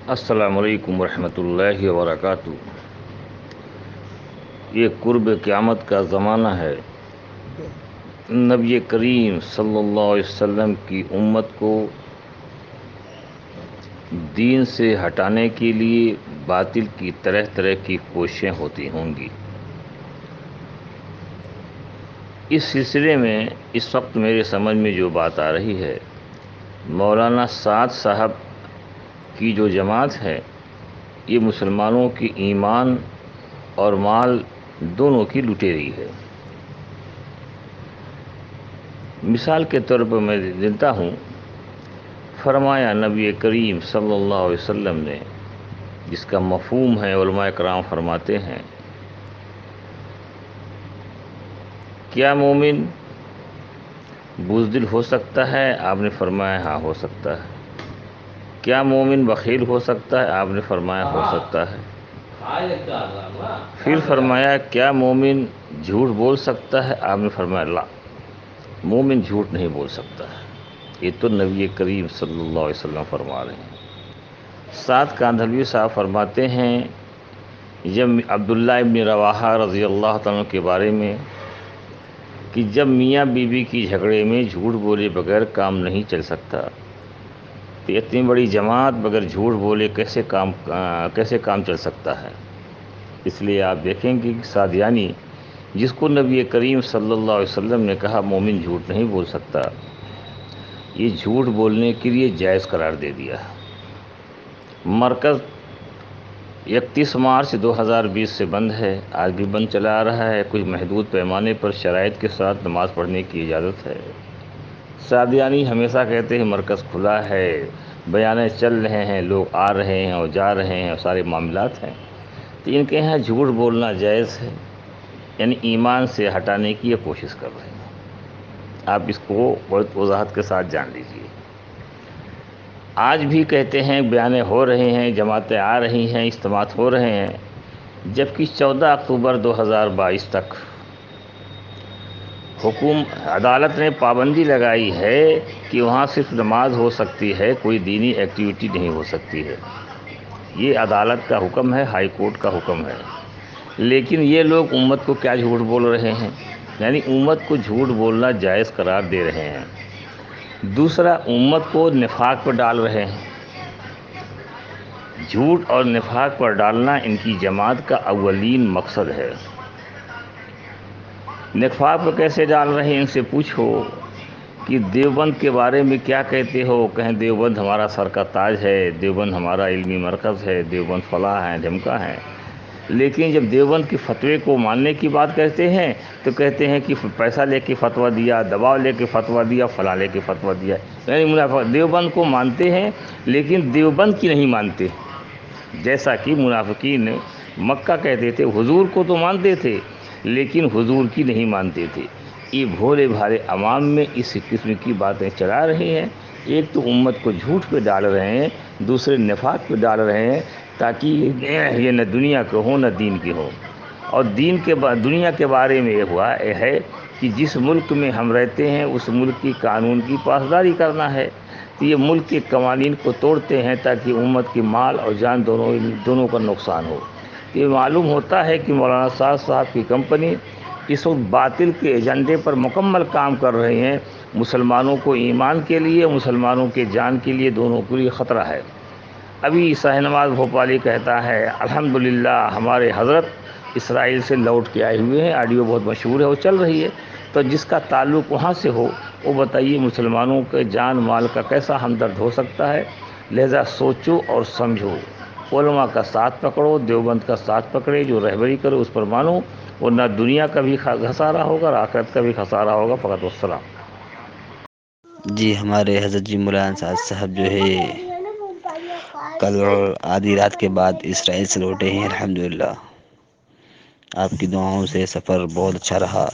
السلام علیکم ورحمۃ اللہ وبرکاتہ۔ یہ قرب قیامت کا زمانہ ہے۔ نبی کریم صلی اللہ علیہ وسلم کی امت کو دین سے ہٹانے کے لیے باطل کی طرح طرح کی کوششیں ہوتی ہوں گی۔ اس سلسلے میں اس وقت میرے سمجھ میں جو بات آ رہی ہے، مولانا سعد صاحب کی جو جماعت ہے، یہ مسلمانوں کی ایمان اور مال دونوں کی لٹیری ہے۔ مثال کے طور پر میں دیتا ہوں، فرمایا نبی کریم صلی اللہ علیہ وسلم نے، جس کا مفہوم ہے علماء کرام فرماتے ہیں، کیا مومن بزدل ہو سکتا ہے؟ آپ نے فرمایا ہاں ہو سکتا ہے۔ کیا مومن بخیل ہو سکتا ہے؟ آپ نے فرمایا ہو سکتا ہے۔ پھر فرمایا کیا مومن جھوٹ بول سکتا ہے؟ آپ نے فرمایا لا، مومن جھوٹ نہیں بول سکتا ہے۔ یہ تو نبی کریم صلی اللہ علیہ وسلم فرما رہے ہیں۔ سعد کاندھلوی صاحب فرماتے ہیں، جب عبداللہ ابن رواحہ رضی اللہ تعالیٰ کے بارے میں کہ جب میاں بیوی کی جھگڑے میں جھوٹ بولے بغیر کام نہیں چل سکتا، تو اتنی بڑی جماعت بغیر جھوٹ بولے کیسے کام چل سکتا ہے؟ اس لیے آپ دیکھیں گے کہ سادیانی، جس کو نبی کریم صلی اللہ علیہ وسلم نے کہا مومن جھوٹ نہیں بول سکتا، یہ جھوٹ بولنے کے لیے جائز قرار دے دیا۔ مرکز 31 مارچ 2020 سے بند ہے، آج بھی بند چلا آ رہا ہے۔ کچھ محدود پیمانے پر شرائط کے ساتھ نماز پڑھنے کی اجازت ہے۔ سادیانی ہمیشہ کہتے ہیں مرکز کھلا ہے، بیانے چل رہے ہیں، لوگ آ رہے ہیں اور جا رہے ہیں اور سارے معاملات ہیں، تو ان کے یہاں جھوٹ بولنا جائز ہے، یعنی ایمان سے ہٹانے کی یہ کوشش کر رہے ہیں۔ آپ اس کو بہت وضاحت کے ساتھ جان لیجیے۔ آج بھی کہتے ہیں بیانے ہو رہے ہیں، جماعتیں آ رہی ہیں، اجتماعات ہو رہے ہیں، جبکہ 14 اکتوبر 2022 تک عدالت نے پابندی لگائی ہے کہ وہاں صرف نماز ہو سکتی ہے، کوئی دینی ایکٹیویٹی نہیں ہو سکتی ہے۔ یہ عدالت کا حکم ہے، ہائی کورٹ کا حکم ہے۔ لیکن یہ لوگ امت کو کیا جھوٹ بول رہے ہیں؟ یعنی امت کو جھوٹ بولنا جائز قرار دے رہے ہیں۔ دوسرا، امت کو نفاق پر ڈال رہے ہیں۔ جھوٹ اور نفاق پر ڈالنا ان کی جماعت کا اولین مقصد ہے۔ نفاق پر کیسے ڈال رہے ہیں؟ ان سے پوچھو کہ دیوبند کے بارے میں کیا کہتے ہو؟ کہیں دیوبند ہمارا سر کا تاج ہے، دیوبند ہمارا علمی مرکز ہے، دیوبند فلاں ہے، ڈھمکا ہے۔ لیکن جب دیوبند کی فتوے کو ماننے کی بات کہتے ہیں تو کہتے ہیں کہ پیسہ لے کے فتویٰ دیا، دباؤ لے کے فتویٰ دیا، فلاں لے کے فتویٰ دیا۔ یعنی دیوبند کو مانتے ہیں لیکن دیوبند کی نہیں مانتے، جیسا کہ منافقین مکہ کہتے تھے حضور کو تو مانتے تھے لیکن حضور کی نہیں مانتے تھے۔ یہ بھولے بھالے عوام میں اس قسم کی باتیں چلا رہے ہیں۔ ایک تو امت کو جھوٹ پہ ڈال رہے ہیں، دوسرے نفاق پہ ڈال رہے ہیں، تاکہ یہ نہ دنیا کے ہوں نہ دین کے ہوں۔ اور دنیا کے بارے میں یہ ہے کہ جس ملک میں ہم رہتے ہیں اس ملک کی قانون کی پاسداری کرنا ہے، تو یہ ملک کے قوانین کو توڑتے ہیں تاکہ امت کی مال اور جان دونوں کا نقصان ہو۔ یہ معلوم ہوتا ہے کہ مولانا سعد صاحب کی کمپنی اس وقت باطل کے ایجنڈے پر مکمل کام کر رہے ہیں۔ مسلمانوں کو ایمان کے لیے، مسلمانوں کے جان کے لیے، دونوں کے لیے خطرہ ہے۔ ابھی شاہنواز بھوپالی کہتا ہے الحمدللہ ہمارے حضرت اسرائیل سے لوٹ کے آئے ہوئے ہیں، آڈیو بہت مشہور ہے، وہ چل رہی ہے۔ تو جس کا تعلق وہاں سے ہو وہ بتائیے مسلمانوں کے جان مال کا کیسا ہمدرد ہو سکتا ہے؟ لہذا سوچو اور سمجھو، علماء کا ساتھ پکڑو، دیوبند کا ساتھ پکڑے، جو رہبری کرے اس پر مانو، ورنہ دنیا کا بھی خسارہ ہوگا اور آخرت کا بھی خسارہ ہوگا۔ فقط والسلام۔ جی ہمارے حضرت جی مولانا سعد صاحب جو ہے کل آدھی رات کے بعد اسرائیل سے لوٹے ہیں، الحمدللہ۔ آپ کی دعاؤں سے سفر بہت اچھا رہا۔